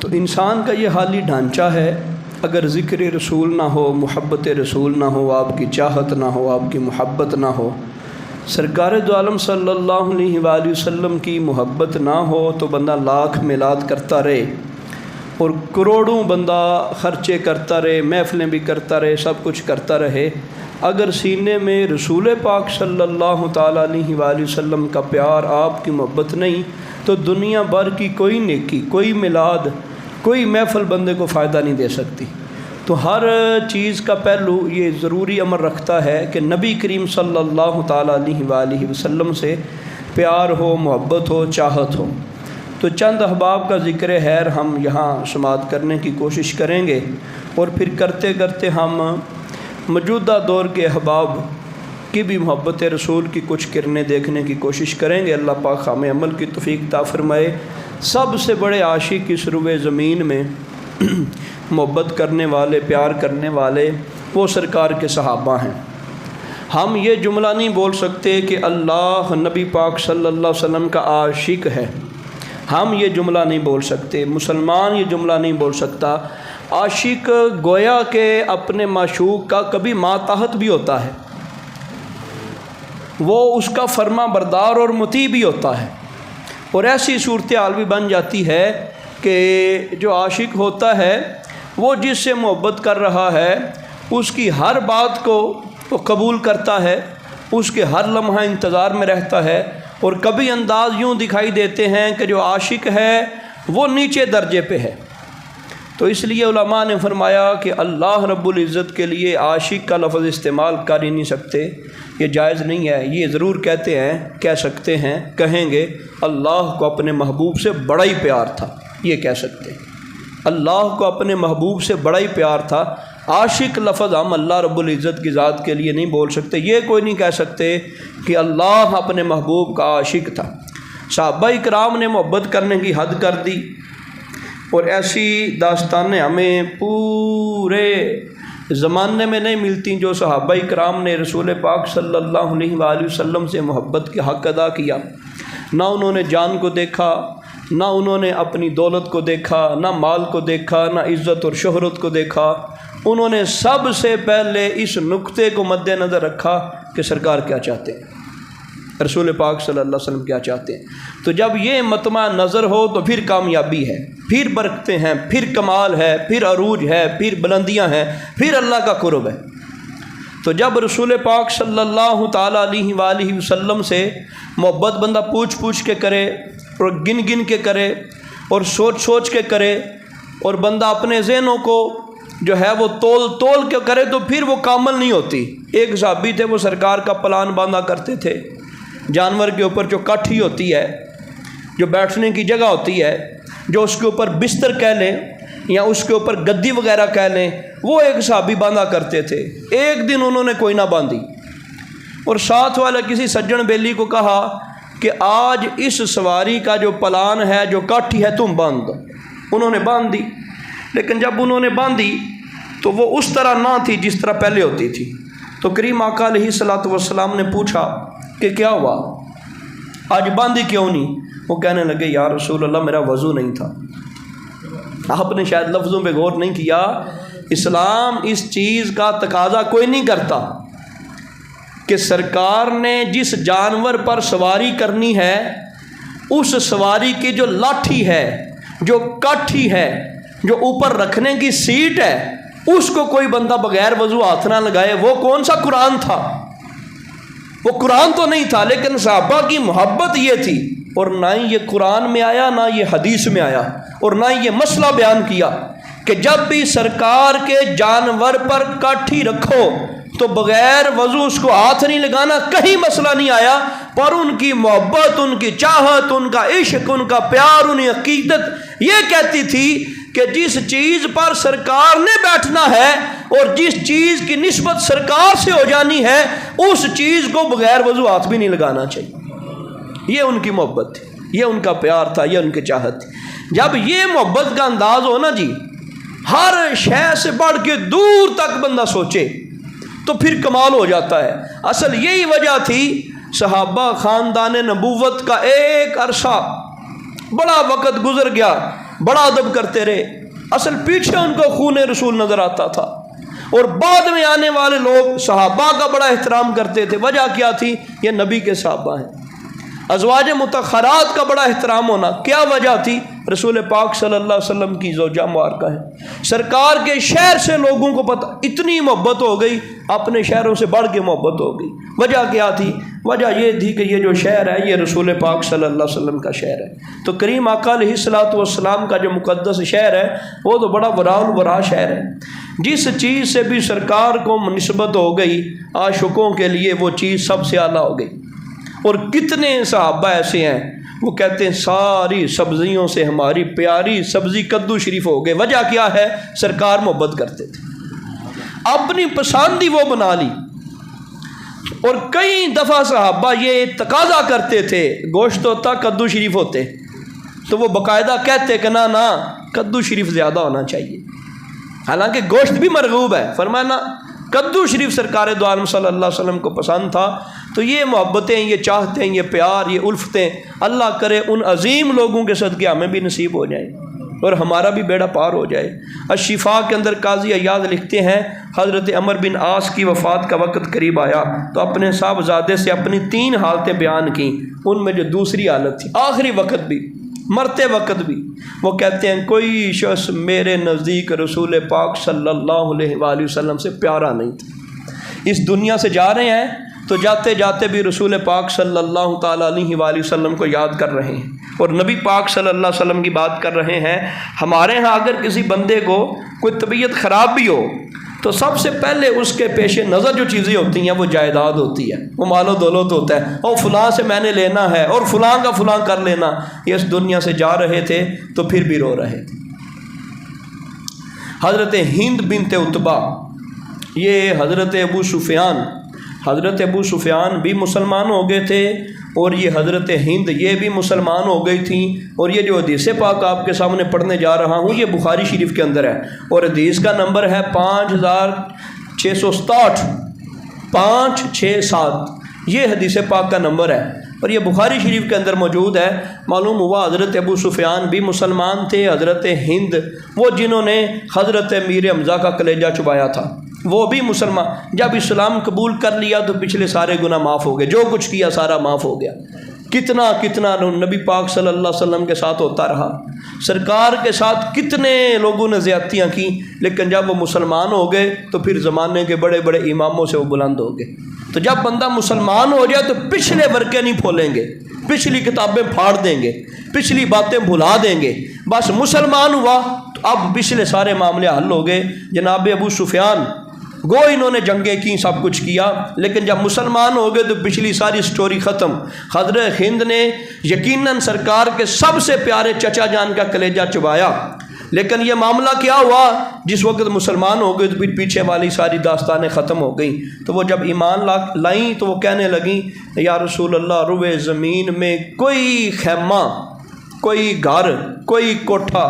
تو انسان کا یہ حالی ڈھانچہ ہے، اگر ذکر رسول نہ ہو، محبت رسول نہ ہو، آپ کی چاہت نہ ہو، آپ کی محبت نہ ہو، سرکار دو عالم صلی اللہ علیہ وآلہ وسلم کی محبت نہ ہو تو بندہ لاکھ میلاد کرتا رہے اور کروڑوں بندہ خرچے کرتا رہے، محفلیں بھی کرتا رہے، سب کچھ کرتا رہے، اگر سینے میں رسول پاک صلی اللہ تعالیٰ علیہ وآلہ وسلم کا پیار، آپ کی محبت نہیں، تو دنیا بھر کی کوئی نیکی، کوئی میلاد، کوئی محفل بندے کو فائدہ نہیں دے سکتی۔ تو ہر چیز کا پہلو یہ ضروری امر رکھتا ہے کہ نبی کریم صلی اللہ تعالیٰ علیہ وآلہ وسلم سے پیار ہو، محبت ہو، چاہت ہو۔ تو چند احباب کا ذکر خیر ہم یہاں سماعت کرنے کی کوشش کریں گے، اور پھر کرتے کرتے ہم موجودہ دور کے احباب کی بھی محبت رسول کی کچھ کرنیں دیکھنے کی کوشش کریں گے۔ اللہ پاک ہمیں عمل کی توفیق عطا فرمائے۔ سب سے بڑے عاشق اس روئے زمین میں محبت کرنے والے، پیار کرنے والے وہ سرکار کے صحابہ ہیں۔ ہم یہ جملہ نہیں بول سکتے کہ اللہ نبی پاک صلی اللہ علیہ وسلم کا عاشق ہے، ہم یہ جملہ نہیں بول سکتے، مسلمان یہ جملہ نہیں بول سکتا۔ عاشق گویا کہ اپنے معشوق کا کبھی ماتحت بھی ہوتا ہے، وہ اس کا فرما بردار اور مطیع بھی ہوتا ہے، اور ایسی صورتحال بھی بن جاتی ہے کہ جو عاشق ہوتا ہے وہ جس سے محبت کر رہا ہے اس کی ہر بات کو وہ قبول کرتا ہے، اس کے ہر لمحہ انتظار میں رہتا ہے، اور کبھی انداز یوں دکھائی دیتے ہیں کہ جو عاشق ہے وہ نیچے درجے پہ ہے۔ تو اس لیے علماء نے فرمایا کہ اللہ رب العزت کے لیے عاشق کا لفظ استعمال کر ہی نہیں سکتے، یہ جائز نہیں ہے۔ یہ ضرور کہتے ہیں، کہہ سکتے ہیں، کہیں گے اللہ کو اپنے محبوب سے بڑا ہی پیار تھا، یہ کہہ سکتے ہیں، اللہ کو اپنے محبوب سے بڑا ہی پیار تھا۔ عاشق لفظ ہم اللہ رب العزت کی ذات کے لیے نہیں بول سکتے، یہ کوئی نہیں کہہ سکتے کہ اللہ اپنے محبوب کا عاشق تھا۔ صحابہ کرام نے محبت کرنے کی حد کر دی، اور ایسی داستانیں ہمیں پورے زمانے میں نہیں ملتی جو صحابہ کرام نے رسول پاک صلی اللہ علیہ وآلہ وسلم سے محبت کے حق ادا کیا۔ نہ انہوں نے جان کو دیکھا، نہ انہوں نے اپنی دولت کو دیکھا، نہ مال کو دیکھا، نہ عزت اور شہرت کو دیکھا، انہوں نے سب سے پہلے اس نقطے کو مد نظر رکھا کہ سرکار کیا چاہتے ہیں، رسول پاک صلی اللہ علیہ وسلم کیا چاہتے ہیں۔ تو جب یہ مطمع نظر ہو تو پھر کامیابی ہے، پھر برکتیں ہیں، پھر کمال ہے، پھر عروج ہے، پھر بلندیاں ہیں، پھر اللہ کا قرب ہے۔ تو جب رسول پاک صلی اللہ تعالیٰ علیہ وآلہ وسلم سے محبت بندہ پوچھ پوچھ کے کرے اور گن گن کے کرے اور سوچ سوچ کے کرے، اور بندہ اپنے ذہنوں کو جو ہے وہ تول کے کرے، تو پھر وہ کامل نہیں ہوتی۔ ایک صحابی تھے، وہ سرکار کا پلان باندھا کرتے تھے، جانور کے اوپر جو کٹھی ہوتی ہے، جو بیٹھنے کی جگہ ہوتی ہے، جو اس کے اوپر بستر کہہ لیں یا اس کے اوپر گدی وغیرہ کہہ لیں، وہ ایک صحابی باندھا کرتے تھے۔ ایک دن انہوں نے کوئی نہ باندھی، اور ساتھ والا کسی سجن بیلی کو کہا کہ آج اس سواری کا جو پلان ہے، جو کاٹھی ہے، تم باندھ دو۔ انہوں نے باندھ دی، لیکن جب انہوں نے باندھی تو وہ اس طرح نہ تھی جس طرح پہلے ہوتی تھی۔ تو کریم آقا علیہ الصلوۃ والسلام نے پوچھا کہ کیا ہوا، آج باندھی کیوں نہیں؟ وہ کہنے لگے یا رسول اللہ میرا وضو نہیں تھا۔ آپ نے شاید لفظوں پہ غور نہیں کیا، اسلام اس چیز کا تقاضا کوئی نہیں کرتا کہ سرکار نے جس جانور پر سواری کرنی ہے اس سواری کی جو لاٹھی ہے، جو کاٹھی ہے، جو اوپر رکھنے کی سیٹ ہے، اس کو کوئی بندہ بغیر وضو ہاتھ نہ لگائے۔ وہ کون سا قرآن تھا؟ وہ قرآن تو نہیں تھا، لیکن صحابہ کی محبت یہ تھی، اور نہ ہی یہ قرآن میں آیا، نہ یہ حدیث میں آیا، اور نہ ہی یہ مسئلہ بیان کیا کہ جب بھی سرکار کے جانور پر کاٹھی رکھو تو بغیر وضو اس کو ہاتھ نہیں لگانا، کہیں مسئلہ نہیں آیا۔ پر ان کی محبت، ان کی چاہت، ان کا عشق، ان کا پیار، ان کی عقیدت یہ کہتی تھی کہ جس چیز پر سرکار نے بیٹھنا ہے اور جس چیز کی نسبت سرکار سے ہو جانی ہے، اس چیز کو بغیر وضو ہاتھ بھی نہیں لگانا چاہیے۔ یہ ان کی محبت تھی، یہ ان کا پیار تھا، یہ ان کی چاہت تھی۔ جب یہ محبت کا انداز ہو نا جی، ہر شے سے بڑھ کے دور تک بندہ سوچے، تو پھر کمال ہو جاتا ہے۔ اصل یہی وجہ تھی، صحابہ خاندان نبوت کا ایک عرصہ بڑا وقت گزر گیا، بڑا ادب کرتے رہے، اصل پیچھے ان کو خون رسول نظر آتا تھا، اور بعد میں آنے والے لوگ صحابہ کا بڑا احترام کرتے تھے۔ وجہ کیا تھی؟ یہ نبی کے صحابہ ہیں۔ ازواج مطہرات کا بڑا احترام ہونا، کیا وجہ تھی؟ رسول پاک صلی اللہ علیہ وسلم کی زوجہ مبارکہ ہے۔ سرکار کے شہر سے لوگوں کو پتہ، اتنی محبت ہو گئی، اپنے شہروں سے بڑھ کے محبت ہو گئی۔ وجہ کیا تھی؟ وجہ یہ تھی کہ یہ جو شہر ہے یہ رسول پاک صلی اللہ علیہ وسلم کا شہر ہے۔ تو کریم آقا علیہ الصلوۃ والسلام کا جو مقدس شہر ہے وہ تو بڑا وراء الورا شہر ہے۔ جس چیز سے بھی سرکار کو نسبت ہو گئی عاشقوں کے لیے، وہ چیز سب سے اعلیٰ ہو گئی۔ اور کتنے صحابہ ایسے ہیں وہ کہتے ہیں ساری سبزیوں سے ہماری پیاری سبزی کدو شریف ہو گئے۔ وجہ کیا ہے؟ سرکار محبت کرتے تھے، اپنی پسند ہی وہ بنا لی۔ اور کئی دفعہ صحابہ یہ تقاضا کرتے تھے، گوشت ہوتا کدو شریف ہوتے، تو وہ باقاعدہ کہتے کہ نہ کدو شریف زیادہ ہونا چاہیے، حالانکہ گوشت بھی مرغوب ہے۔ فرمانا کدو شریف سرکار دو عالم صلی اللہ علیہ وسلم کو پسند تھا۔ تو یہ محبتیں، یہ چاہتے ہیں، یہ پیار، یہ الفتیں اللہ کرے ان عظیم لوگوں کے صدقے ہمیں بھی نصیب ہو جائیں اور ہمارا بھی بیڑا پار ہو جائے۔ الشفاء کے اندر قاضی عیاض لکھتے ہیں حضرت عمر بن عاص کی وفات کا وقت قریب آیا تو اپنے صاحبزادے سے اپنی 3 حالتیں بیان کیں، ان میں جو دوسری حالت تھی آخری وقت بھی، مرتے وقت بھی، وہ کہتے ہیں کوئی شخص میرے نزدیک رسول پاک صلی اللہ علیہ وآلہ وسلم سے پیارا نہیں تھا۔ اس دنیا سے جا رہے ہیں تو جاتے جاتے بھی رسول پاک صلی اللہ تعالیٰ علیہ وآلہ وسلم کو یاد کر رہے ہیں اور نبی پاک صلی اللہ علیہ وسلم کی بات کر رہے ہیں۔ ہمارے ہاں اگر کسی بندے کو کوئی طبیعت خراب بھی ہو تو سب سے پہلے اس کے پیش نظر جو چیزیں ہوتی ہیں وہ جائیداد ہوتی ہے، وہ مال و دولت ہوتا ہے، اور فلاں سے میں نے لینا ہے اور فلاں کا فلاں کر لینا۔ یہ اس دنیا سے جا رہے تھے تو پھر بھی رو رہے تھے۔ حضرت ہند بنت عتبہ، یہ حضرت ابو سفیان بھی مسلمان ہو گئے تھے اور یہ حضرت ہند یہ بھی مسلمان ہو گئی تھیں۔ اور یہ جو حدیث پاک آپ کے سامنے پڑھنے جا رہا ہوں یہ بخاری شریف کے اندر ہے اور حدیث کا نمبر ہے 5667 567، یہ حدیث پاک کا نمبر ہے اور یہ بخاری شریف کے اندر موجود ہے۔ معلوم ہوا حضرت ابو سفیان بھی مسلمان تھے، حضرت ہند وہ جنہوں نے حضرت میر حمزہ کا کلیجہ چبایا تھا وہ بھی مسلمان، جب اسلام قبول کر لیا تو پچھلے سارے گناہ معاف ہو گئے، جو کچھ کیا سارا معاف ہو گیا۔ کتنا نبی پاک صلی اللہ علیہ وسلم کے ساتھ ہوتا رہا، سرکار کے ساتھ کتنے لوگوں نے زیادتیاں کی، لیکن جب وہ مسلمان ہو گئے تو پھر زمانے کے بڑے بڑے اماموں سے وہ بلند ہو گئے۔ تو جب بندہ مسلمان ہو جائے تو پچھلے ورقے نہیں کھولیں گے، پچھلی کتابیں پھاڑ دیں گے، پچھلی باتیں بھلا دیں گے۔ بس مسلمان ہوا تو اب پچھلے سارے معاملے حل ہو گئے۔ جناب ابو سفیان گو انہوں نے جنگیں کی، سب کچھ کیا، لیکن جب مسلمان ہو گئے تو پچھلی ساری سٹوری ختم۔ حضرت ہند نے یقیناً سرکار کے سب سے پیارے چچا جان کا کلیجہ چبایا، لیکن یہ معاملہ کیا ہوا؟ جس وقت مسلمان ہو گئے تو پھر پیچھے والی ساری داستانیں ختم ہو گئیں۔ تو وہ جب ایمان لائیں تو وہ کہنے لگیں یا رسول اللہ، روئے زمین میں کوئی خیمہ، کوئی گھر، کوئی کوٹھا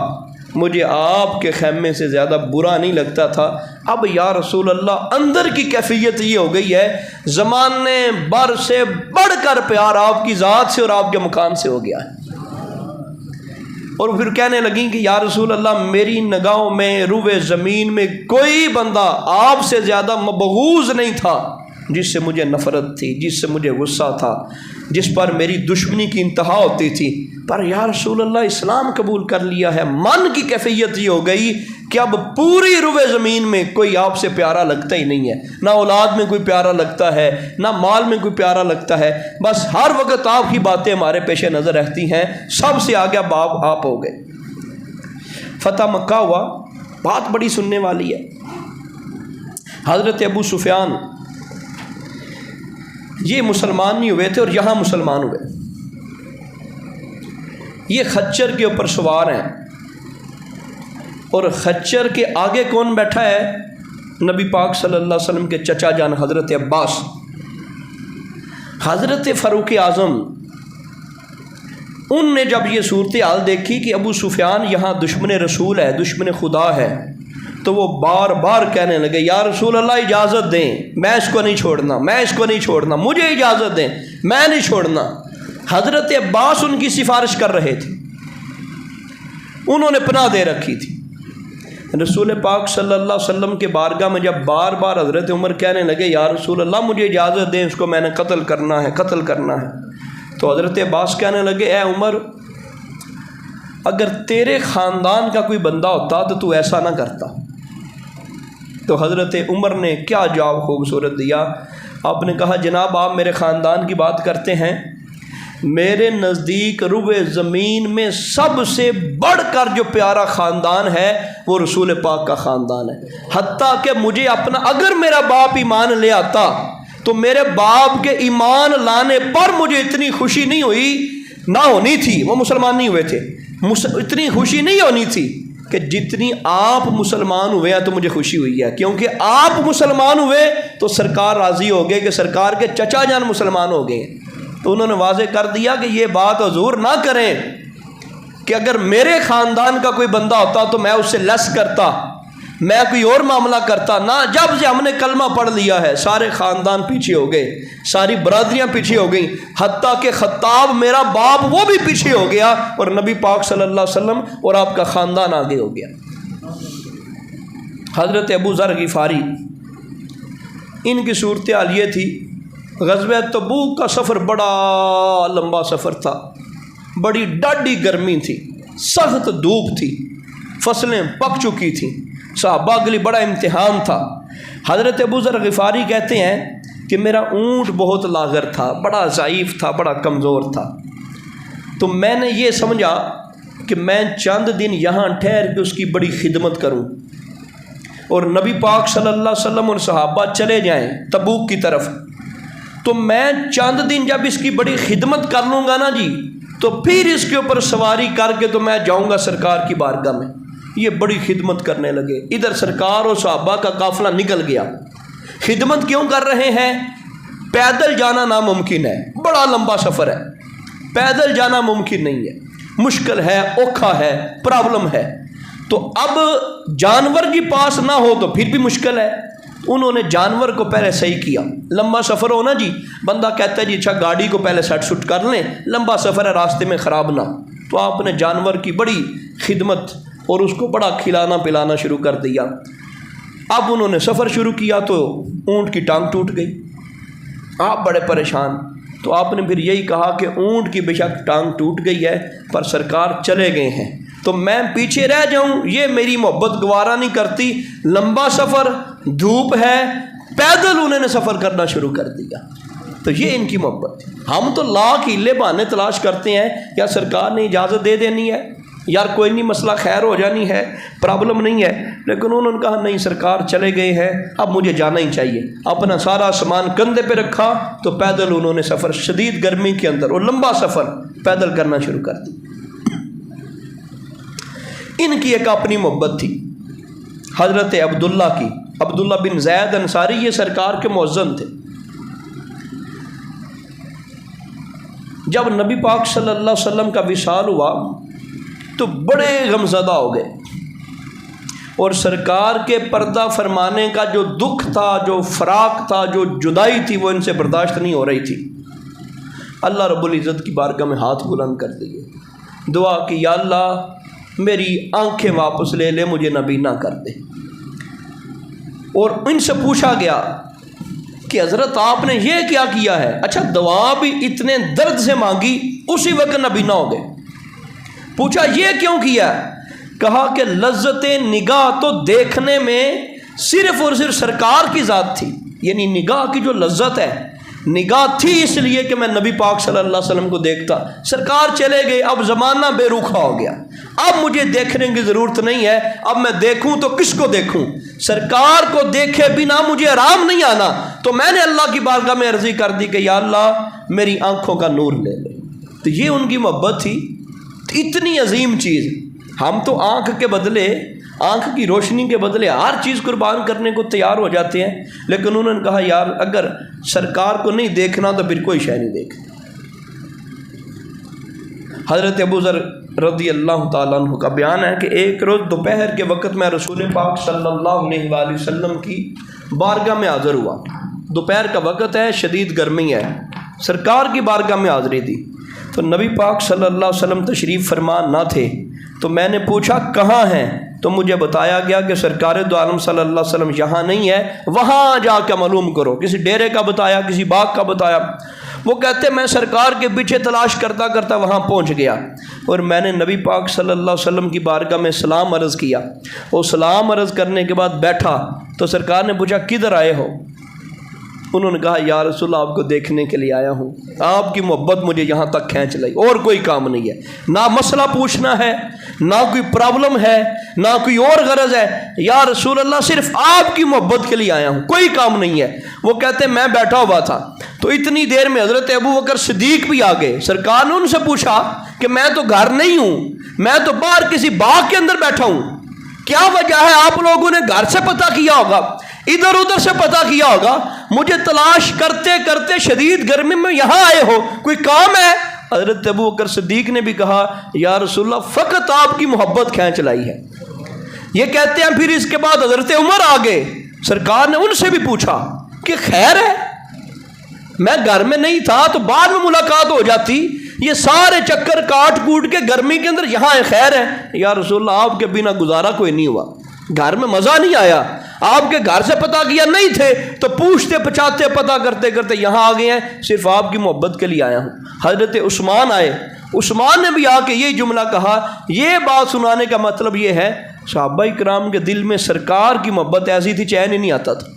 مجھے آپ کے خیمے سے زیادہ برا نہیں لگتا تھا۔ اب یا رسول اللہ اندر کی کیفیت یہ ہو گئی ہے، زمانے بھر سے بڑھ کر پیار آپ کی ذات سے اور آپ کے مکان سے ہو گیا ہے۔ اور پھر کہنے لگیں کہ یا رسول اللہ میری نگاہوں میں روئے زمین میں کوئی بندہ آپ سے زیادہ مبغوض نہیں تھا، جس سے مجھے نفرت تھی، جس سے مجھے غصہ تھا، جس پر میری دشمنی کی انتہا ہوتی تھی، پر یا رسول اللہ اسلام قبول کر لیا ہے۔ من کی کیفیت یہ ہو گئی کہ اب پوری روئے زمین میں کوئی آپ سے پیارا لگتا ہی نہیں ہے، نہ اولاد میں کوئی پیارا لگتا ہے، نہ مال میں کوئی پیارا لگتا ہے، بس ہر وقت آپ کی باتیں ہمارے پیش نظر رہتی ہیں، سب سے آگے باپ آپ ہو گئے۔ فتح مکہ ہوا، بات بڑی سننے والی ہے۔ حضرت ابو سفیان یہ مسلمان نہیں ہوئے تھے اور یہاں مسلمان ہوئے۔ یہ خچر کے اوپر سوار ہیں اور خچر کے آگے کون بیٹھا ہے؟ نبی پاک صلی اللہ علیہ وسلم کے چچا جان حضرت عباس۔ حضرت فاروق اعظم ان نے جب یہ صورتحال دیکھی کہ ابو سفیان یہاں دشمن رسول ہے، دشمن خدا ہے، تو وہ بار بار کہنے لگے یا رسول اللہ اجازت دیں، میں اس کو نہیں چھوڑنا، میں اس کو نہیں چھوڑنا، مجھے اجازت دیں، میں نہیں چھوڑنا۔ حضرت عباس ان کی سفارش کر رہے تھے۔ انہوں نے پناہ دے رکھی تھی۔ رسول پاک صلی اللہ علیہ وسلم کے بارگاہ میں جب بار بار حضرت عمر کہنے لگے یا رسول اللہ مجھے اجازت دیں، اس کو میں نے قتل کرنا ہے، تو حضرت عباس کہنے لگے اے عمر، اگر تیرے خاندان کا کوئی بندہ ہوتا تو ایسا نہ کرتا۔ تو حضرت عمر نے کیا جواب خوبصورت دیا، آپ نے کہا جناب آپ میرے خاندان کی بات کرتے ہیں، میرے نزدیک روئے زمین میں سب سے بڑھ کر جو پیارا خاندان ہے وہ رسول پاک کا خاندان ہے، حتیٰ کہ مجھے اپنا اگر میرا باپ ایمان لے آتا تو میرے باپ کے ایمان لانے پر مجھے اتنی خوشی نہیں ہوئی، نہ ہونی تھی، وہ مسلمان نہیں ہوئے تھے، اتنی خوشی نہیں ہونی تھی کہ جتنی آپ مسلمان ہوئے ہیں تو مجھے خوشی ہوئی ہے، کیونکہ آپ مسلمان ہوئے تو سرکار راضی ہو گئے کہ سرکار کے چچا جان مسلمان ہو گئے ہیں۔ تو انہوں نے واضح کر دیا کہ یہ بات حضور نہ کریں کہ اگر میرے خاندان کا کوئی بندہ ہوتا تو میں اس سے لیس کرتا، میں کوئی اور معاملہ کرتا، نہ جب سے ہم نے کلمہ پڑھ لیا ہے سارے خاندان پیچھے ہو گئے، ساری برادریاں پیچھے ہو گئیں، حتیٰ کہ خطاب میرا باپ وہ بھی پیچھے ہو گیا اور نبی پاک صلی اللہ علیہ وسلم اور آپ کا خاندان آگے ہو گیا۔ حضرت ابو ذر غفاری، ان کی صورتحال یہ تھی، غزوہ تبوک کا سفر بڑا لمبا سفر تھا، بڑی ڈاڈھی گرمی تھی، سخت دھوپ تھی، فصلیں پک چکی تھیں، صحابہ کے لیے بڑا امتحان تھا۔ حضرت ابو ذر غفاری کہتے ہیں کہ میرا اونٹ بہت لاغر تھا، بڑا ضعیف تھا، بڑا کمزور تھا، تو میں نے یہ سمجھا کہ میں چند دن یہاں ٹھہر کے اس کی بڑی خدمت کروں، اور نبی پاک صلی اللہ علیہ وسلم اور صحابہ چلے جائیں تبوک کی طرف، تو میں چند دن جب اس کی بڑی خدمت کر لوں گا نا جی، تو پھر اس کے اوپر سواری کر کے تو میں جاؤں گا سرکار کی بارگاہ میں۔ یہ بڑی خدمت کرنے لگے، ادھر سرکار اور صحابہ کا قافلہ نکل گیا۔ خدمت کیوں کر رہے ہیں؟ پیدل جانا ناممکن ہے، بڑا لمبا سفر ہے، پیدل جانا ممکن نہیں ہے، مشکل ہے، اوکھا ہے، پرابلم ہے، تو اب جانور کی پاس نہ ہو تو پھر بھی مشکل ہے۔ انہوں نے جانور کو پہلے صحیح کیا، لمبا سفر ہو نا جی، بندہ کہتا ہے جی اچھا گاڑی کو پہلے سیٹ سٹ کر لیں، لمبا سفر ہے راستے میں خراب نہ، تو آپ نے جانور کی بڑی خدمت اور اس کو بڑا کھلانا پلانا شروع کر دیا۔ اب انہوں نے سفر شروع کیا تو اونٹ کی ٹانگ ٹوٹ گئی، آپ بڑے پریشان، تو آپ نے پھر یہی کہا کہ اونٹ کی بے شک ٹانگ ٹوٹ گئی ہے پر سرکار چلے گئے ہیں تو میں پیچھے رہ جاؤں، یہ میری محبت گوارا نہیں کرتی، لمبا سفر، دھوپ ہے، پیدل انہوں نے سفر کرنا شروع کر دیا۔ تو یہ ان کی محبت ہے۔ ہم تو لاکھ ہیلے بہانے تلاش کرتے ہیں، یا سرکار نے اجازت دے دینی ہے، یار کوئی نہیں مسئلہ خیر ہو جانی ہے، پرابلم نہیں ہے، لیکن انہوں نے کہا نہیں سرکار چلے گئے ہیں، اب مجھے جانا ہی چاہیے۔ اپنا سارا سامان کندھے پہ رکھا تو پیدل انہوں نے سفر، شدید گرمی کے اندر اور لمبا سفر پیدل کرنا شروع کر دی۔ ان کی ایک اپنی محبت تھی حضرت عبداللہ کی، عبداللہ بن زید انصاری، یہ سرکار کے مؤذن تھے۔ جب نبی پاک صلی اللہ علیہ وسلم کا وصال ہوا تو بڑے غمزدہ ہو گئے، اور سرکار کے پردہ فرمانے کا جو دکھ تھا، جو فراق تھا، جو جدائی تھی، وہ ان سے برداشت نہیں ہو رہی تھی۔ اللہ رب العزت کی بارگاہ میں ہاتھ بلند کر دیے، دعا کی یا اللہ میری آنکھیں واپس لے لے، مجھے نبی نہ کر دے۔ اور ان سے پوچھا گیا کہ حضرت آپ نے یہ کیا کیا ہے؟ اچھا دعا بھی اتنے درد سے مانگی، اسی وقت نبی نہ ہو گئے۔ پوچھا یہ کیوں کیا؟ کہا کہ لذت نگاہ تو دیکھنے میں صرف اور صرف سرکار کی ذات تھی، یعنی نگاہ کی جو لذت ہے، نگاہ تھی اس لیے کہ میں نبی پاک صلی اللہ علیہ وسلم کو دیکھتا۔ سرکار چلے گئے، اب زمانہ بے روکھا ہو گیا، اب مجھے دیکھنے کی ضرورت نہیں ہے، اب میں دیکھوں تو کس کو دیکھوں؟ سرکار کو دیکھے بنا مجھے آرام نہیں آنا، تو میں نے اللہ کی بارگاہ میں عرضی کر دی کہ یا اللہ میری آنکھوں کا نور لے لے۔ تو یہ ان کی محبت تھی، اتنی عظیم چیز۔ ہم تو آنکھ کے بدلے، آنکھ کی روشنی کے بدلے ہر چیز قربان کرنے کو تیار ہو جاتے ہیں، لیکن انہوں نے کہا یار اگر سرکار کو نہیں دیکھنا تو پھر کوئی شے نہیں دیکھنا۔ حضرت ابو ذر رضی اللہ تعالیٰ عنہ کا بیان ہے کہ ایک روز دوپہر کے وقت میں رسول پاک صلی اللہ علیہ وآلہ وسلم کی بارگاہ میں حاضر ہوا۔ دوپہر کا وقت ہے، شدید گرمی ہے، سرکار کی بارگاہ میں حاضری دی۔ تو نبی پاک صلی اللہ علیہ وسلم تشریف فرما نہ تھے، تو میں نے پوچھا کہاں ہیں؟ تو مجھے بتایا گیا کہ سرکار دو عالم صلی اللہ علیہ وسلم یہاں نہیں ہے، وہاں جا کے معلوم کرو۔ کسی ڈیرے کا بتایا، کسی باغ کا بتایا۔ وہ کہتے میں سرکار کے پیچھے تلاش کرتا کرتا وہاں پہنچ گیا، اور میں نے نبی پاک صلی اللہ علیہ وسلم کی بارگاہ میں سلام عرض کیا۔ وہ سلام عرض کرنے کے بعد بیٹھا تو سرکار نے پوچھا کدھر آئے ہو؟ انہوں نے کہا یا رسول اللہ آپ کو دیکھنے کے لیے آیا ہوں، آپ کی محبت مجھے یہاں تک کھینچ لائی، اور کوئی کام نہیں ہے، نہ مسئلہ پوچھنا ہے، نہ کوئی پرابلم ہے، نہ کوئی اور غرض ہے، یا رسول اللہ صرف آپ کی محبت کے لیے آیا ہوں، کوئی کام نہیں ہے۔ وہ کہتے میں بیٹھا ہوا تھا تو اتنی دیر میں حضرت ابو بکر صدیق بھی آ گئے۔ سرکار نے ان سے پوچھا کہ میں تو گھر نہیں ہوں، میں تو باہر کسی باغ کے اندر بیٹھا ہوں، کیا وجہ ہے؟ آپ لوگوں نے گھر سے پتہ کیا ہوگا، ادھر ادھر سے پتہ کیا ہوگا، مجھے تلاش کرتے کرتے شدید گرمی میں یہاں آئے ہو، کوئی کام ہے؟ حضرت ابو بکر صدیق نے بھی کہا یا رسول اللہ فقط آپ کی محبت کھینچ لائی ہے۔ یہ کہتے ہیں پھر اس کے بعد حضرت عمر آ گئے، سرکار نے ان سے بھی پوچھا کہ خیر ہے؟ میں گھر میں نہیں تھا تو بعد میں ملاقات ہو جاتی، یہ سارے چکر کاٹ کوٹ کے گرمی کے اندر یہاں خیر ہے؟ یا رسول اللہ آپ کے بنا گزارا کوئی نہیں ہوا، گھر میں مزہ نہیں آیا، آپ کے گھر سے پتہ کیا نہیں تھے تو پوچھتے پچاتے پتہ کرتے کرتے یہاں آ گئے ہیں، صرف آپ کی محبت کے لیے آیا ہوں۔ حضرت عثمان آئے، عثمان نے بھی آ کے یہی جملہ کہا۔ یہ بات سنانے کا مطلب یہ ہے صحابہ کرام کے دل میں سرکار کی محبت ایسی تھی چین ہی نہیں آتا تھا،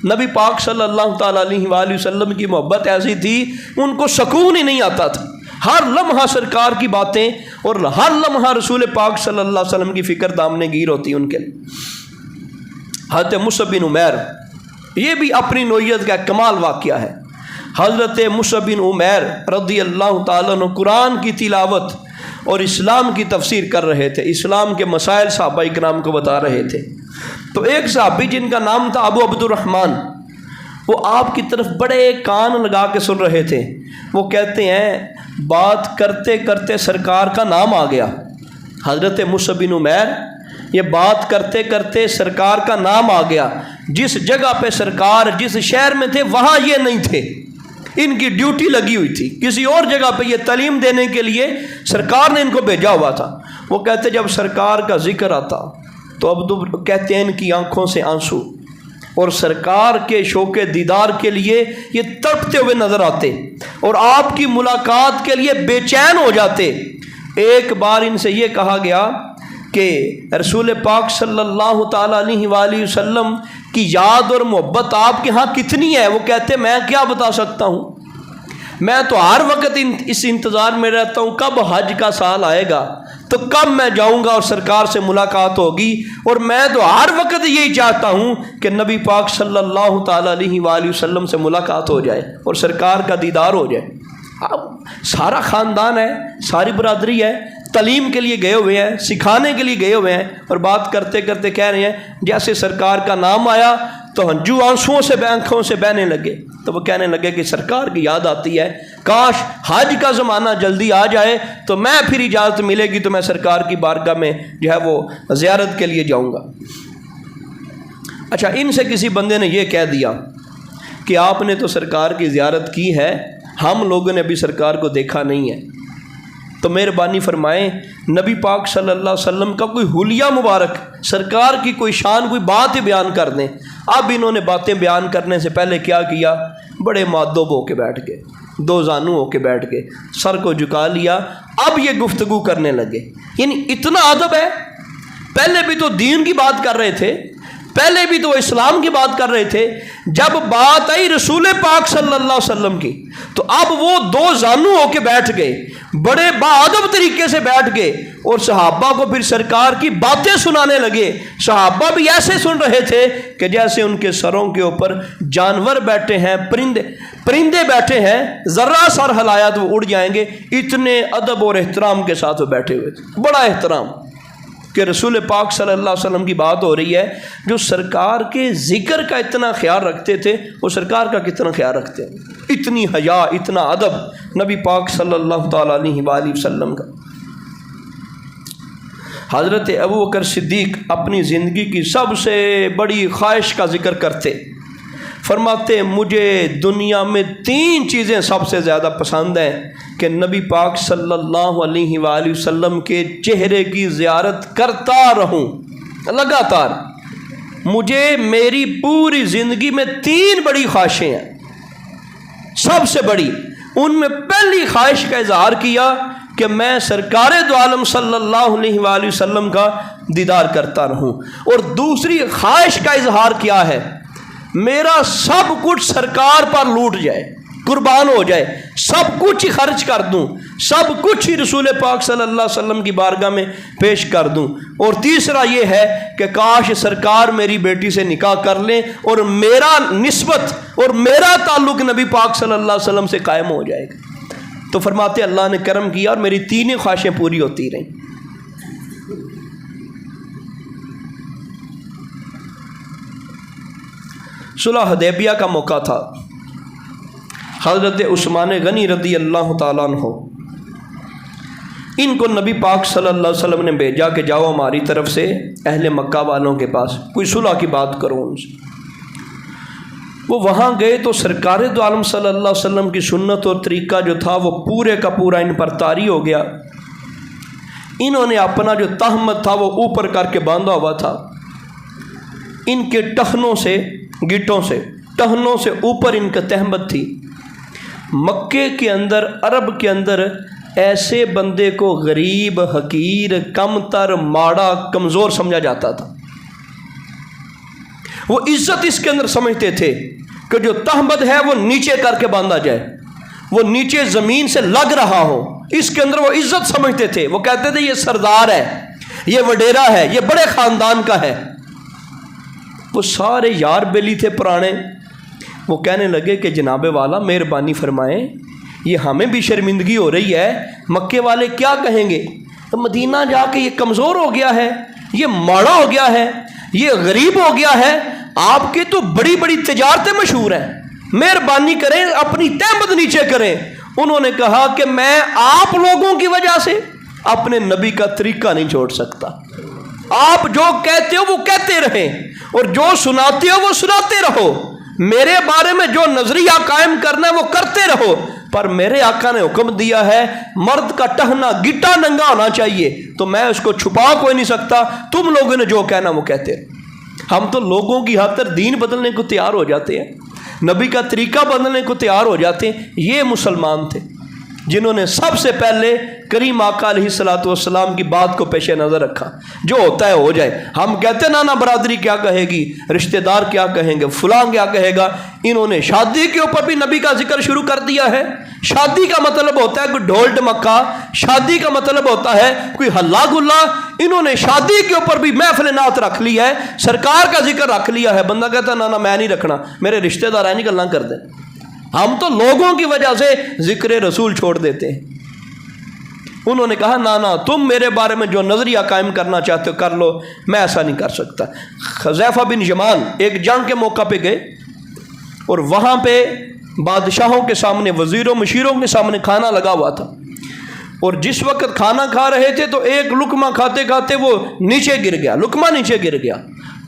نبی پاک صلی اللہ تعالیٰ علیہ وآلہ وسلم کی محبت ایسی تھی ان کو سکون ہی نہیں آتا تھا، ہر لمحہ سرکار کی باتیں اور ہر لمحہ رسول پاک صلی اللہ علیہ وسلم کی فکر دامنے گیر ہوتی ان کے۔ حضرت مصعب بن عمیر، یہ بھی اپنی نوعیت کا کمال واقعہ ہے۔ حضرت مصعب بن عمیر رضی اللہ تعالیٰ عنہ قرآن کی تلاوت اور اسلام کی تفسیر کر رہے تھے، اسلام کے مسائل صحابہ کرام کو بتا رہے تھے۔ تو ایک صحابی جن کا نام تھا ابو عبد الرحمن، وہ آپ کی طرف بڑے کان لگا کے سن رہے تھے۔ وہ کہتے ہیں بات کرتے کرتے سرکار کا نام آ گیا۔ حضرت مصعب بن عمیر یہ بات کرتے کرتے سرکار کا نام آ گیا، جس جگہ پہ سرکار جس شہر میں تھے وہاں یہ نہیں تھے، ان کی ڈیوٹی لگی ہوئی تھی، کسی اور جگہ پہ یہ تعلیم دینے کے لیے سرکار نے ان کو بھیجا ہوا تھا۔ وہ کہتے جب سرکار کا ذکر آتا تو اب کہتے ہیں ان کی آنکھوں سے آنسو، اور سرکار کے شوق دیدار کے لیے یہ تڑپتے ہوئے نظر آتے اور آپ کی ملاقات کے لیے بے چین ہو جاتے۔ ایک بار ان سے یہ کہا گیا کہ رسول پاک صلی اللہ تعالیٰ علیہ وآلہ وسلم کی یاد اور محبت آپ کے ہاں کتنی ہے؟ وہ کہتے میں کیا بتا سکتا ہوں، میں تو ہر وقت اس انتظار میں رہتا ہوں کب حج کا سال آئے گا تو کب میں جاؤں گا اور سرکار سے ملاقات ہوگی، اور میں تو ہر وقت یہی چاہتا ہوں کہ نبی پاک صلی اللہ تعالیٰ علیہ وآلہ وسلم سے ملاقات ہو جائے اور سرکار کا دیدار ہو جائے۔ اب سارا خاندان ہے، ساری برادری ہے، تعلیم کے لیے گئے ہوئے ہیں، سکھانے کے لیے گئے ہوئے ہیں، اور بات کرتے کرتے کہہ رہے ہیں جیسے سرکار کا نام آیا تو ہنجو آنسوؤں سے آنکھوں سے بہنے لگے۔ تو وہ کہنے لگے کہ سرکار کی یاد آتی ہے، کاش حج کا زمانہ جلدی آ جائے تو میں پھر اجازت ملے گی تو میں سرکار کی بارگاہ میں جو ہے وہ زیارت کے لیے جاؤں گا۔ اچھا، ان سے کسی بندے نے یہ کہہ دیا کہ آپ نے تو سرکار کی زیارت کی ہے، ہم لوگوں نے ابھی سرکار کو دیکھا نہیں ہے، تو مہربانی فرمائیں نبی پاک صلی اللہ علیہ وسلم کا کوئی حلیہ مبارک، سرکار کی کوئی شان، کوئی بات ہی بیان کر دیں۔ اب انہوں نے باتیں بیان کرنے سے پہلے کیا کیا؟ بڑے مؤدب ہو کے بیٹھ گئے، دو زانو ہو کے بیٹھ گئے، سر کو جھکا لیا۔ اب یہ گفتگو کرنے لگے، یعنی اتنا ادب ہے، پہلے بھی تو دین کی بات کر رہے تھے، پہلے بھی تو اسلام کی بات کر رہے تھے، جب بات آئی رسول پاک صلی اللہ علیہ وسلم کی تو اب وہ دو زانو ہو کے بیٹھ گئے، بڑے باادب طریقے سے بیٹھ گئے اور صحابہ کو پھر سرکار کی باتیں سنانے لگے۔ صحابہ بھی ایسے سن رہے تھے کہ جیسے ان کے سروں کے اوپر جانور بیٹھے ہیں، پرندے بیٹھے ہیں، ذرا سر ہلایا تو وہ اڑ جائیں گے، اتنے ادب اور احترام کے ساتھ وہ بیٹھے ہوئے تھے، بڑا احترام کہ رسول پاک صلی اللہ علیہ وسلم کی بات ہو رہی ہے۔ جو سرکار کے ذکر کا اتنا خیال رکھتے تھے وہ سرکار کا کتنا خیال رکھتے ہیں، اتنی حیا، اتنا ادب نبی پاک صلی اللہ تعالیٰ علیہ وآلہ وسلم کا۔ حضرت ابو بکر صدیق اپنی زندگی کی سب سے بڑی خواہش کا ذکر کرتے، فرماتے ہیں مجھے دنیا میں 3 چیزیں سب سے زیادہ پسند ہیں کہ نبی پاک صلی اللہ علیہ وآلہ وسلم کے چہرے کی زیارت کرتا رہوں لگاتار۔ مجھے میری پوری زندگی میں 3 بڑی خواہشیں ہیں، سب سے بڑی ان میں پہلی خواہش کا اظہار کیا کہ میں سرکار دو عالم صلی اللہ علیہ وآلہ وسلم کا دیدار کرتا رہوں، اور دوسری خواہش کا اظہار کیا ہے، میرا سب کچھ سرکار پر لوٹ جائے، قربان ہو جائے، سب کچھ ہی خرچ کر دوں، سب کچھ ہی رسول پاک صلی اللہ علیہ وسلم کی بارگاہ میں پیش کر دوں، اور تیسرا یہ ہے کہ کاش سرکار میری بیٹی سے نکاح کر لیں اور میرا نسبت اور میرا تعلق نبی پاک صلی اللہ علیہ وسلم سے قائم ہو جائے گا۔ تو فرماتے اللہ نے کرم کیا اور میری 3 خواہشیں پوری ہوتی رہیں۔ صلح حدیبیہ کا موقع تھا، حضرت عثمان غنی رضی اللہ تعالیٰ عنہ ان کو نبی پاک صلی اللہ علیہ وسلم نے بھیجا کہ جاؤ ہماری طرف سے اہل مکہ والوں کے پاس کوئی صلح کی بات کرو ان سے۔ وہ وہاں گئے تو سرکار دو عالم صلی اللہ علیہ وسلم کی سنت اور طریقہ جو تھا وہ پورے کا پورا ان پر طاری ہو گیا۔ انہوں نے اپنا جو تہمت تھا وہ اوپر کر کے باندھا ہوا تھا، ان کے ٹخنوں سے گٹوں سے ٹہنوں سے اوپر ان کا تہمت تھی۔ مکے کے اندر عرب کے اندر ایسے بندے کو غریب، حقیر، کمتر، ماڑا، کمزور سمجھا جاتا تھا۔ وہ عزت اس کے اندر سمجھتے تھے کہ جو تہمت ہے وہ نیچے کر کے باندھا جائے، وہ نیچے زمین سے لگ رہا ہو، اس کے اندر وہ عزت سمجھتے تھے۔ وہ کہتے تھے یہ سردار ہے، یہ وڈیرا ہے، یہ بڑے خاندان کا ہے۔ وہ سارے یار بیلی تھے پرانے، وہ کہنے لگے کہ جناب والا مہربانی فرمائیں، یہ ہمیں بھی شرمندگی ہو رہی ہے، مکے والے کیا کہیں گے، مدینہ جا کے یہ کمزور ہو گیا ہے، یہ ماڑا ہو گیا ہے، یہ غریب ہو گیا ہے، آپ کی تو بڑی بڑی تجارتیں مشہور ہیں، مہربانی کریں اپنی تہمت نیچے کریں۔ انہوں نے کہا کہ میں آپ لوگوں کی وجہ سے اپنے نبی کا طریقہ نہیں چھوڑ سکتا، آپ جو کہتے ہو وہ کہتے رہیں اور جو سناتے ہو وہ سناتے رہو، میرے بارے میں جو نظریہ قائم کرنا ہے وہ کرتے رہو، پر میرے آقا نے حکم دیا ہے مرد کا ٹہنا گٹا ننگا ہونا چاہیے، تو میں اس کو چھپا کوئی نہیں سکتا، تم لوگوں نے جو کہنا وہ کہتے رہو۔ ہم تو لوگوں کی خاطر دین بدلنے کو تیار ہو جاتے ہیں، نبی کا طریقہ بدلنے کو تیار ہو جاتے ہیں۔ یہ مسلمان تھے جنہوں نے سب سے پہلے کریم آقا علیہ الصلوۃ والسلام کی بات کو پیش نظر رکھا، جو ہوتا ہے ہو جائے۔ ہم کہتے ہیں نانا برادری کیا کہے گی، رشتہ دار کیا کہیں گے، فلاں کیا کہے گا۔ انہوں نے شادی کے اوپر بھی نبی کا ذکر شروع کر دیا ہے۔ شادی کا مطلب ہوتا ہے کوئی ڈھول ڈمکا، شادی کا مطلب ہوتا ہے کوئی ہلا گلا۔ انہوں نے شادی کے اوپر بھی محفل نعت رکھ لی ہے، سرکار کا ذکر رکھ لیا ہے۔ بندہ کہتا ہے نانا میں نہیں رکھنا، میرے رشتہ دار نہیں گلاں کر دیں۔ ہم تو لوگوں کی وجہ سے ذکر رسول چھوڑ دیتے ہیں۔ انہوں نے کہا نانا تم میرے بارے میں جو نظریہ قائم کرنا چاہتے ہو کر لو، میں ایسا نہیں کر سکتا۔ حذیفہ بن یمان ایک جنگ کے موقع پہ گئے اور وہاں پہ بادشاہوں کے سامنے، وزیروں مشیروں کے سامنے کھانا لگا ہوا تھا، اور جس وقت کھانا کھا رہے تھے تو ایک لقمہ کھاتے کھاتے وہ نیچے گر گیا، لقمہ نیچے گر گیا۔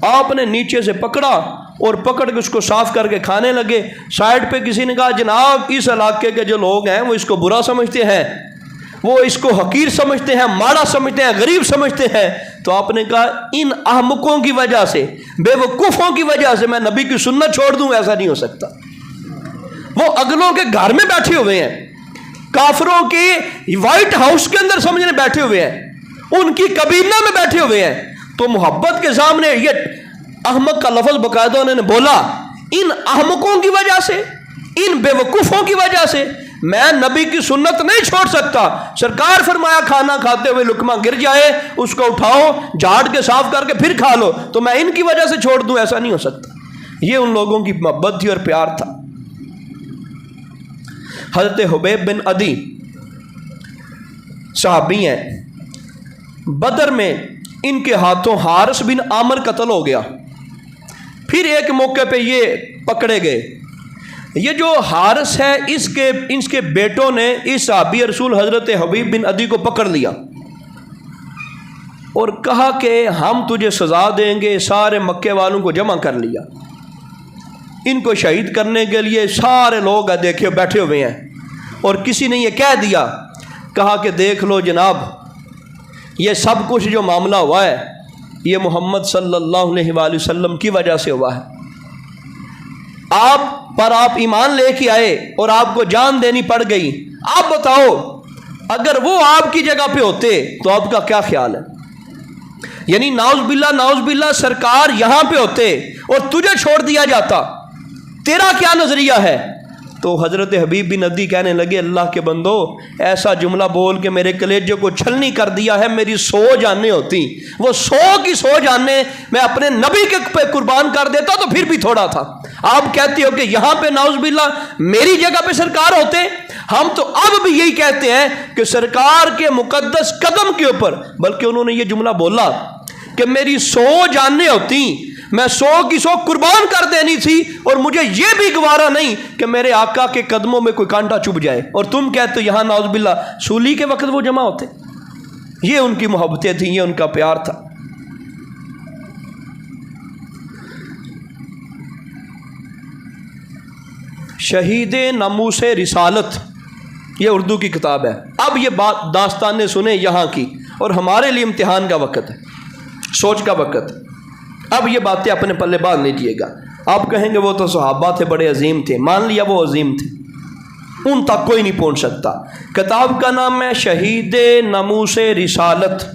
آپ نے نیچے سے پکڑا اور پکڑ کے اس کو صاف کر کے کھانے لگے۔ سائڈ پہ کسی نے کہا جناب اس علاقے کے جو لوگ ہیں وہ اس کو برا سمجھتے ہیں، وہ اس کو حقیر سمجھتے ہیں، ماڑا سمجھتے ہیں، غریب سمجھتے ہیں۔ تو آپ نے کہا ان احمقوں کی وجہ سے، بے وقوفوں کی وجہ سے میں نبی کی سنت چھوڑ دوں، ایسا نہیں ہو سکتا۔ وہ اگلوں کے گھر میں بیٹھے ہوئے ہیں، کافروں کے وائٹ ہاؤس کے اندر سمجھنے بیٹھے ہوئے ہیں، ان کی کابینہ میں بیٹھے ہوئے ہیں، تو محبت کے سامنے یہ احمق کا لفظ باقاعدہ انہوں نے بولا، ان احمقوں کی وجہ سے، ان بے وقوفوں کی وجہ سے میں نبی کی سنت نہیں چھوڑ سکتا۔ سرکار فرمایا کھانا کھاتے ہوئے لقمہ گر جائے اس کو اٹھاؤ، جھاڑ کے صاف کر کے پھر کھا لو، تو میں ان کی وجہ سے چھوڑ دوں، ایسا نہیں ہو سکتا۔ یہ ان لوگوں کی محبت تھی اور پیار تھا۔ حضرت حبیب بن عدی صحابی ہیں، بدر میں ان کے ہاتھوں حارث بن عامر قتل ہو گیا۔ پھر ایک موقع پہ یہ پکڑے گئے۔ یہ جو حارث ہے اس کے بیٹوں نے اس صحابی رسول حضرت حبیب بن عدی کو پکڑ لیا اور کہا کہ ہم تجھے سزا دیں گے، سارے مکے والوں کو جمع کر لیا۔ ان کو شہید کرنے کے لیے سارے لوگ دیکھے بیٹھے ہوئے ہیں، اور کسی نے یہ کہہ دیا، کہا کہ دیکھ لو جناب، یہ سب کچھ جو معاملہ ہوا ہے یہ محمد صلی اللہ علیہ وآلہ وسلم کی وجہ سے ہوا ہے۔ آپ ایمان لے کے آئے اور آپ کو جان دینی پڑ گئی۔ آپ بتاؤ اگر وہ آپ کی جگہ پہ ہوتے تو آپ کا کیا خیال ہے؟ یعنی نعوذ باللہ سرکار یہاں پہ ہوتے اور تجھے چھوڑ دیا جاتا، تیرا کیا نظریہ ہے؟ تو حضرت حبیب بن عدی کہنے لگے، اللہ کے بندو، ایسا جملہ بول کے میرے کلیجے کو چھلنی کر دیا ہے، میری 100 جانیں ہوتی، وہ 100 جانیں میں اپنے نبی کے پہ قربان کر دیتا تو پھر بھی تھوڑا تھا۔ آپ کہتے ہو کہ یہاں پہ نعوذ باللہ میری جگہ پہ سرکار ہوتے، ہم تو اب بھی یہی کہتے ہیں کہ سرکار کے مقدس قدم کے اوپر، بلکہ انہوں نے یہ جملہ بولا کہ میری 100 جانیں ہوتی، میں 100 کی 100 قربان کر دینی تھی، اور مجھے یہ بھی گوارا نہیں کہ میرے آقا کے قدموں میں کوئی کانٹا چبھ جائے، اور تم کہتے ہو یہاں نعوذ باللہ سولی کے وقت وہ جمع ہوتے۔ یہ ان کی محبتیں تھیں، یہ ان کا پیار تھا۔ شہید ناموس رسالت، یہ اردو کی کتاب ہے۔ اب یہ بات داستانیں سنیں یہاں کی، اور ہمارے لیے امتحان کا وقت ہے، سوچ کا وقت ہے۔ اب یہ باتیں اپنے پلے باندھ لیجیے گا۔ آپ کہیں گے وہ تو صحابہ تھے، بڑے عظیم تھے، مان لیا وہ عظیم تھے، ان تک کوئی نہیں پہنچ سکتا۔ کتاب کا نام ہے شہید ناموس رسالت۔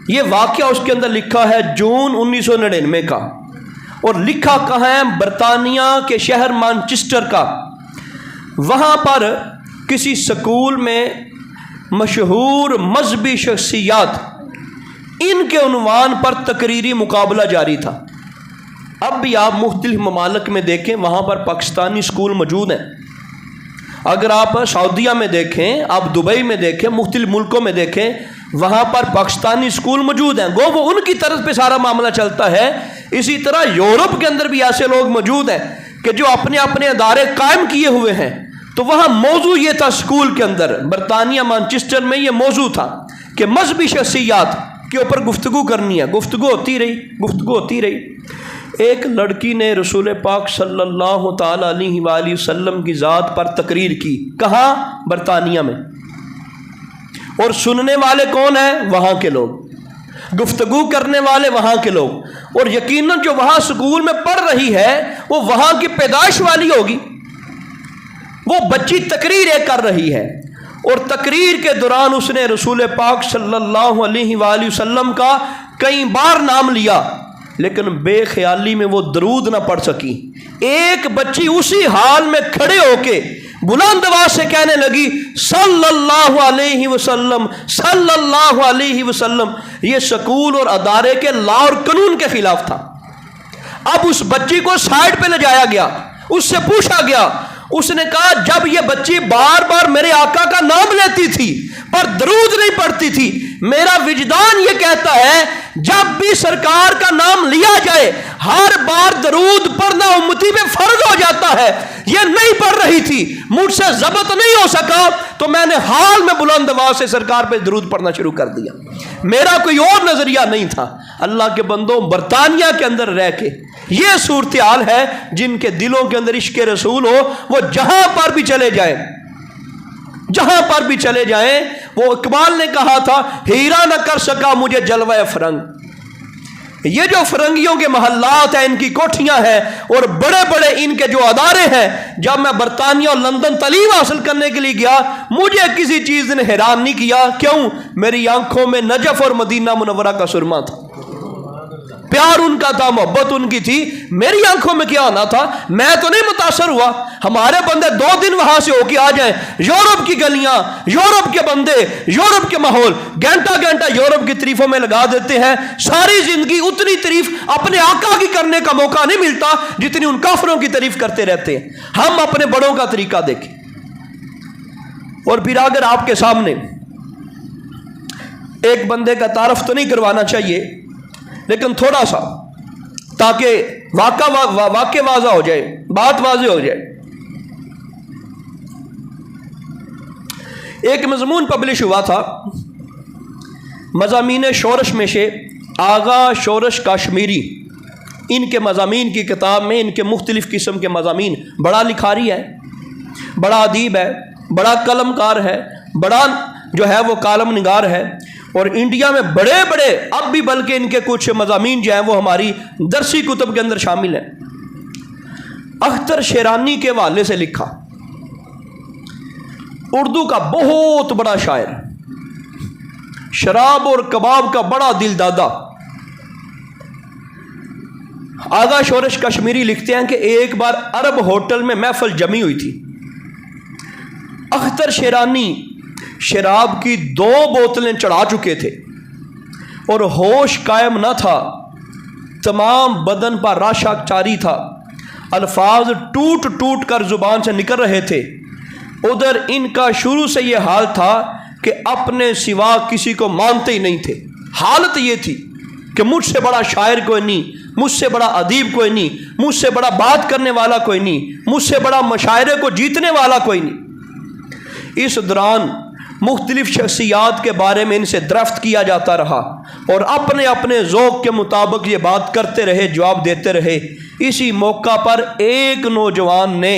یہ واقعہ اس کے اندر لکھا ہے جون 1999 کا، اور لکھا کہاں ہے؟ برطانیہ کے شہر مانچسٹر کا۔ وہاں پر کسی سکول میں مشہور مذہبی شخصیات، ان کے عنوان پر تقریری مقابلہ جاری تھا۔ اب بھی آپ مختلف ممالک میں دیکھیں، وہاں پر پاکستانی اسکول موجود ہیں۔ اگر آپ سعودیہ میں دیکھیں، آپ دبئی میں دیکھیں، مختلف ملکوں میں دیکھیں، وہاں پر پاکستانی اسکول موجود ہیں، گو وہ ان کی طرز پہ سارا معاملہ چلتا ہے۔ اسی طرح یورپ کے اندر بھی ایسے لوگ موجود ہیں کہ جو اپنے اپنے ادارے قائم کیے ہوئے ہیں۔ تو وہاں موضوع یہ تھا، اسکول کے اندر برطانیہ مانچسٹر میں یہ موضوع تھا کہ مذہبی شخصیات کے اوپر گفتگو کرنی ہے۔ گفتگو ہوتی رہی۔ ایک لڑکی نے رسول پاک صلی اللہ تعالی علیہ وآلہ وسلم کی ذات پر تقریر کی۔ کہاں؟ برطانیہ میں۔ اور سننے والے کون ہیں؟ وہاں کے لوگ، گفتگو کرنے والے وہاں کے لوگ، اور یقیناً جو وہاں سکول میں پڑھ رہی ہے وہ وہاں کی پیدائش والی ہوگی۔ وہ بچی تقریر کر رہی ہے، اور تقریر کے دوران اس نے رسول پاک صلی اللہ علیہ وآلہ وسلم کا کئی بار نام لیا، لیکن بے خیالی میں وہ درود نہ پڑھ سکی۔ ایک بچی اسی حال میں کھڑے ہو کے بلند آواز سے کہنے لگی صلی اللہ علیہ وسلم، صلی اللہ علیہ وسلم۔ یہ سکول اور ادارے کے لا اور قانون کے خلاف تھا۔ اب اس بچی کو سائڈ پہ لے جایا گیا، اس سے پوچھا گیا، اس نے کہا جب یہ بچی بار بار میرے آقا کا نام لیتی تھی پر درود نہیں پڑھتی تھی، میرا وجدان یہ کہتا ہے جب بھی سرکار کا نام لیا جائے ہر بار درود پڑھنا امتی پہ فرض ہو جاتا ہے۔ یہ نہیں پڑھ رہی تھی، مجھ سے ضبط نہیں ہو سکا، تو میں نے حال میں بلند آواز سے سرکار پہ درود پڑھنا شروع کر دیا۔ میرا کوئی اور نظریہ نہیں تھا۔ اللہ کے بندوں، برطانیہ کے اندر رہ کے یہ صورتحال ہے، جن کے دلوں کے اندر عشق رسول ہو وہ جہاں پر بھی چلے جائیں، جہاں پر بھی چلے جائیں۔ وہ اقبال نے کہا تھا ہیرا نہ کر سکا مجھے جلوہ فرنگ۔ یہ جو فرنگیوں کے محلات ہیں، ان کی کوٹھیاں ہیں، اور بڑے بڑے ان کے جو ادارے ہیں، جب میں برطانیہ اور لندن تعلیم حاصل کرنے کے لیے گیا، مجھے کسی چیز نے حیران نہیں کیا۔ کیوں؟ میری آنکھوں میں نجف اور مدینہ منورہ کا سرما تھا، پیار ان کا تھا، محبت ان کی تھی۔ میری آنکھوں میں کیا ہونا تھا؟ میں تو نہیں متاثر ہوا۔ ہمارے بندے 2 دن وہاں سے ہو کے آ جائیں، یورپ کی گلیاں، یورپ کے بندے، یورپ کے ماحول، گھنٹہ گھنٹہ یورپ کی تعریفوں میں لگا دیتے ہیں۔ ساری زندگی اتنی تعریف اپنے آقا کی کرنے کا موقع نہیں ملتا جتنی ان کافروں کی تعریف کرتے رہتے ہیں۔ ہم اپنے بڑوں کا طریقہ دیکھیں۔ اور پھر اگر آپ کے سامنے ایک بندے کا تعارف تو نہیں کروانا چاہیے، لیکن تھوڑا سا، تاکہ واقع واضح ہو جائے، بات واضح ہو جائے۔ ایک مضمون پبلش ہوا تھا مضامین شورش میں سے، آغا شورش کاشمیری، ان کے مضامین کی کتاب میں ان کے مختلف قسم کے مضامین، بڑا لکھاری ہے، بڑا ادیب ہے، بڑا قلم کار ہے، بڑا جو ہے وہ کالم نگار ہے، اور انڈیا میں بڑے بڑے اب بھی بلکہ ان کے کچھ مضامین جو ہیں وہ ہماری درسی کتب کے اندر شامل ہیں۔ اختر شیرانی کے حوالے سے لکھا، اردو کا بہت بڑا شاعر، شراب اور کباب کا بڑا دل دادا۔ آغا شورش کشمیری لکھتے ہیں کہ ایک بار عرب ہوٹل میں محفل جمی ہوئی تھی، اختر شیرانی شراب کی 2 بوتلیں چڑھا چکے تھے اور ہوش قائم نہ تھا، تمام بدن پر راشا جاری تھا، الفاظ ٹوٹ ٹوٹ کر زبان سے نکل رہے تھے۔ ادھر ان کا شروع سے یہ حال تھا کہ اپنے سوا کسی کو مانتے ہی نہیں تھے۔ حالت یہ تھی کہ مجھ سے بڑا شاعر کوئی نہیں، مجھ سے بڑا ادیب کوئی نہیں، مجھ سے بڑا بات کرنے والا کوئی نہیں، مجھ سے بڑا مشاعرے کو جیتنے والا کوئی نہیں۔ اس دوران مختلف شخصیات کے بارے میں ان سے دریافت کیا جاتا رہا اور اپنے اپنے ذوق کے مطابق یہ بات کرتے رہے، جواب دیتے رہے۔ اسی موقع پر ایک نوجوان نے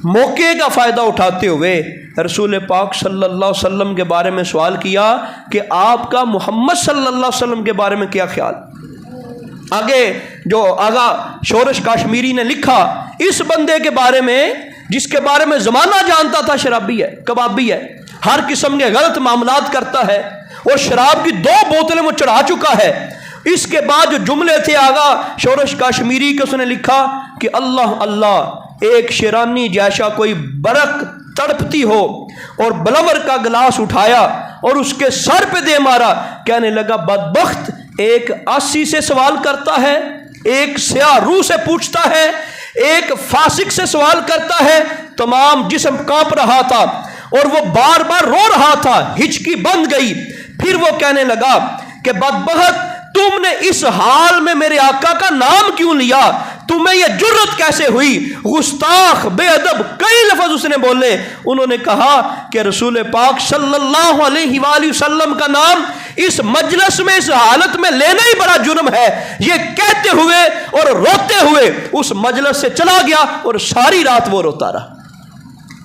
موقع کا فائدہ اٹھاتے ہوئے رسول پاک صلی اللہ علیہ وسلم کے بارے میں سوال کیا کہ آپ کا محمد صلی اللہ علیہ وسلم کے بارے میں کیا خیال؟ آگے جو آغا شورش کشمیری نے لکھا اس بندے کے بارے میں جس کے بارے میں زمانہ جانتا تھا شرابی ہے، کبابی ہے، ہر قسم کے غلط معاملات کرتا ہے اور شراب کی 2 بوتلیں وہ چڑھا چکا ہے۔ اس کے بعد جو جملے تھے آغا شورش کشمیری کے، اس نے لکھا کہ اللہ اللہ، ایک شیرانی جیسا کوئی برق تڑپتی ہو اور بلور کا گلاس اٹھایا اور اس کے سر پہ دے مارا، کہنے لگا بدبخت، ایک آسی سے سوال کرتا ہے، ایک سیاہ روح سے پوچھتا ہے، ایک فاسق سے سوال کرتا ہے۔ تمام جسم کانپ رہا تھا اور وہ بار بار رو رہا تھا، ہچکی بند گئی۔ پھر وہ کہنے لگا کہ بدبخت، تم نے اس حال میں میرے آقا کا نام کیوں لیا؟ تمہیں یہ جرت کیسے ہوئی؟ گستاخ، بے ادب، کئی لفظ اس نے بولے۔ انہوں نے کہا کہ رسول پاک صلی اللہ علیہ وآلہ وسلم کا نام اس مجلس میں اس حالت میں لینا ہی بڑا جرم ہے۔ یہ کہتے ہوئے اور روتے ہوئے اس مجلس سے چلا گیا اور ساری رات وہ روتا رہا۔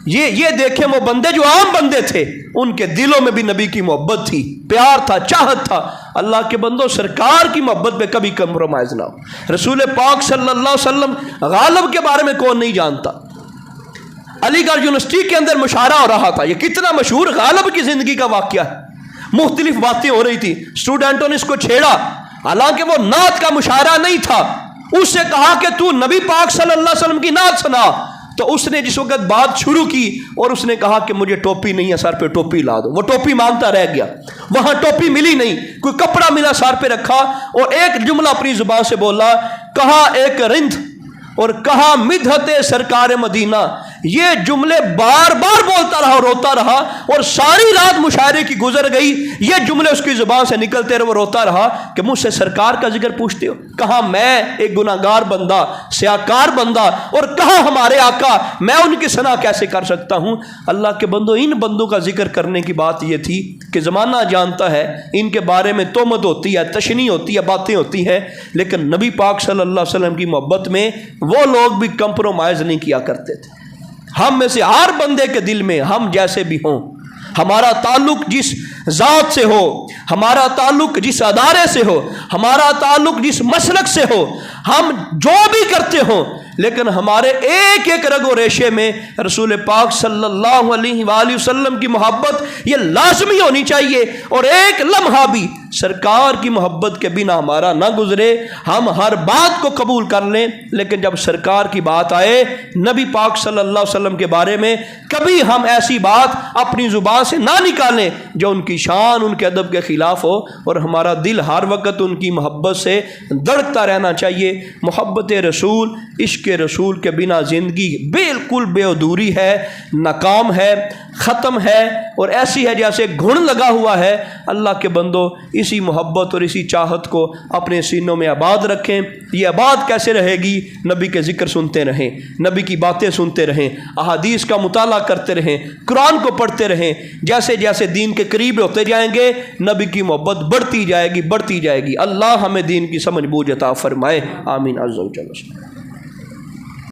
یہ دیکھیں وہ بندے جو عام بندے تھے، ان کے دلوں میں بھی نبی کی محبت تھی، پیار تھا، چاہت تھا۔ اللہ کے بندوں، سرکار کی محبت پہ کبھی کمپرومائز نہ ہو۔ رسول پاک صلی اللہ علیہ وسلم غالب کے بارے میں کون نہیں جانتا؟ علی گڑھ یونیورسٹی کے اندر مشاعرہ ہو رہا تھا، یہ کتنا مشہور غالب کی زندگی کا واقعہ ہے۔ مختلف باتیں ہو رہی تھی، اسٹوڈنٹوں نے اس کو چھیڑا، حالانکہ وہ نعت کا مشاعرہ نہیں تھا۔ اس سے کہا کہ تو نبی پاک صلی اللہ علیہ وسلم کی نعت سنا۔ تو اس نے جس وقت بات شروع کی اور اس نے کہا کہ مجھے ٹوپی نہیں ہے، سر پہ ٹوپی لا دو، وہ ٹوپی مانگتا رہ گیا، وہاں ٹوپی ملی نہیں، کوئی کپڑا ملا سر پہ رکھا اور ایک جملہ اپنی زبان سے بولا، کہا ایک رند اور کہا مدحت سرکار مدینہ۔ یہ جملے بار بار بولتا رہا، روتا رہا اور ساری رات مشاعرے کی گزر گئی، یہ جملے اس کی زبان سے نکلتے رہے، وہ روتا رہا کہ مجھ سے سرکار کا ذکر پوچھتے ہو؟ کہا میں ایک گناہگار بندہ، سیاکار بندہ، اور کہا ہمارے آقا، میں ان کی ثنا کیسے کر سکتا ہوں؟ اللہ کے بندوں، ان بندوں کا ذکر کرنے کی بات یہ تھی کہ زمانہ جانتا ہے ان کے بارے میں تہمت ہوتی ہے، تشنیع ہوتی ہے، باتیں ہوتی ہیں، لیکن نبی پاک صلی اللہ علیہ وسلم کی محبت میں وہ لوگ بھی کمپرومائز نہیں کیا کرتے تھے۔ ہم میں سے ہر بندے کے دل میں، ہم جیسے بھی ہوں، ہمارا تعلق جس ذات سے ہو، ہمارا تعلق جس ادارے سے ہو، ہمارا تعلق جس مسلک سے ہو، ہم جو بھی کرتے ہوں، لیکن ہمارے ایک ایک رگ و ریشے میں رسول پاک صلی اللہ علیہ وآلہ وسلم کی محبت یہ لازمی ہونی چاہیے، اور ایک لمحہ بھی سرکار کی محبت کے بنا ہمارا نہ گزرے۔ ہم ہر بات کو قبول کر لیں، لیکن جب سرکار کی بات آئے، نبی پاک صلی اللہ علیہ وسلم کے بارے میں، کبھی ہم ایسی بات اپنی زبان سے نہ نکالیں جو ان کی شان، ان کے ادب کے خلاف ہو، اور ہمارا دل ہر وقت ان کی محبت سے دھڑکتا رہنا چاہیے۔ محبت رسول، عشق رسول کے بنا زندگی بالکل بے ادھوری ہے، ناکام ہے۔ ختم ہے اور ایسی ہے جیسے گھن لگا ہوا ہے۔ اللہ کے بندو اسی محبت اور اسی چاہت کو اپنے سینوں میں آباد رکھیں۔ یہ آباد کیسے رہے گی؟ نبی کے ذکر سنتے رہیں، نبی کی باتیں سنتے رہیں، احادیث کا مطالعہ کرتے رہیں، قرآن کو پڑھتے رہیں۔ جیسے جیسے دین کے قریب ہوتے جائیں گے نبی کی محبت بڑھتی جائے گی، بڑھتی جائے گی۔ اللہ ہمیں دین کی سمجھ بوجھ عطا فرمائے، آمین عز و جل۔